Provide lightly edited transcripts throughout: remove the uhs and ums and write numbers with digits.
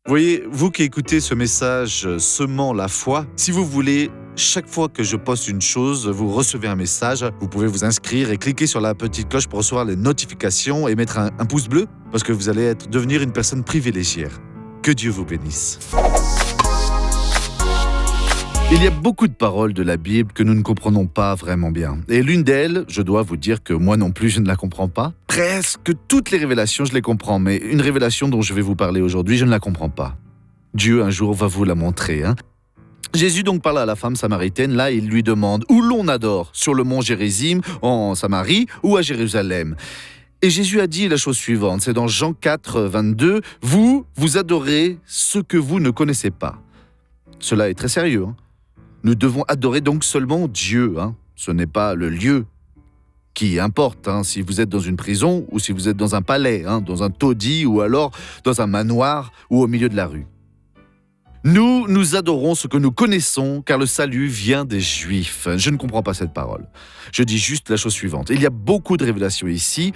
Voyez, vous qui écoutez ce message semant la foi, si vous voulez, chaque fois que je poste une chose, vous recevez un message. Vous pouvez vous inscrire et cliquer sur la petite cloche pour recevoir les notifications et mettre un pouce bleu parce que vous allez devenir une personne privilégiée. Que Dieu vous bénisse. Il y a beaucoup de paroles de la Bible que nous ne comprenons pas vraiment bien. Et l'une d'elles, je dois vous dire que moi non plus, je ne la comprends pas. Presque toutes les révélations, je les comprends, mais une révélation dont je vais vous parler aujourd'hui, je ne la comprends pas. Dieu, un jour, va vous la montrer. Jésus donc parle à la femme samaritaine. Là, il lui demande où l'on adore, sur le mont Gérizim, en Samarie ou à Jérusalem. Et Jésus a dit la chose suivante, c'est dans Jean 4, 22, « Vous adorez ce que vous ne connaissez pas. » Cela est très sérieux. Nous devons adorer donc seulement Dieu. Ce n'est pas le lieu qui importe, si vous êtes dans une prison ou si vous êtes dans un palais, dans un taudis ou alors dans un manoir ou au milieu de la rue. Nous adorons ce que nous connaissons car le salut vient des Juifs. Je ne comprends pas cette parole. Je dis juste la chose suivante. Il y a beaucoup de révélations ici.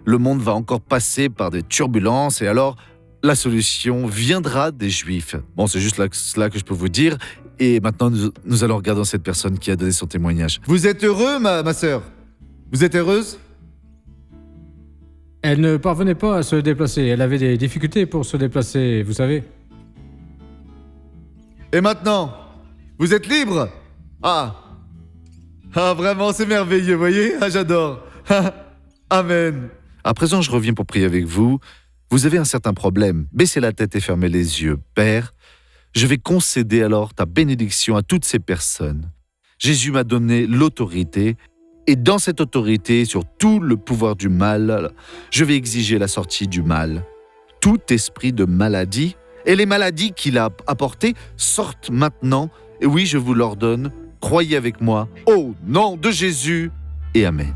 Le monde va encore passer par des turbulences et alors la solution viendra des Juifs. Bon, c'est juste cela que je peux vous dire. Et maintenant, nous allons regarder cette personne qui a donné son témoignage. Vous êtes heureux, ma sœur? Vous êtes heureuse? Elle ne parvenait pas à se déplacer. Elle avait des difficultés pour se déplacer, vous savez. Et maintenant, vous êtes libre? Ah, vraiment, c'est merveilleux, voyez? J'adore. Amen. À présent, je reviens pour prier avec vous. Vous avez un certain problème. Baissez la tête et fermez les yeux. Père, je vais concéder alors ta bénédiction à toutes ces personnes. Jésus m'a donné l'autorité et dans cette autorité, sur tout le pouvoir du mal, je vais exiger la sortie du mal. Tout esprit de maladie et les maladies qu'il a apportées sortent maintenant. Et oui, je vous l'ordonne, croyez avec moi, au nom de Jésus et Amen.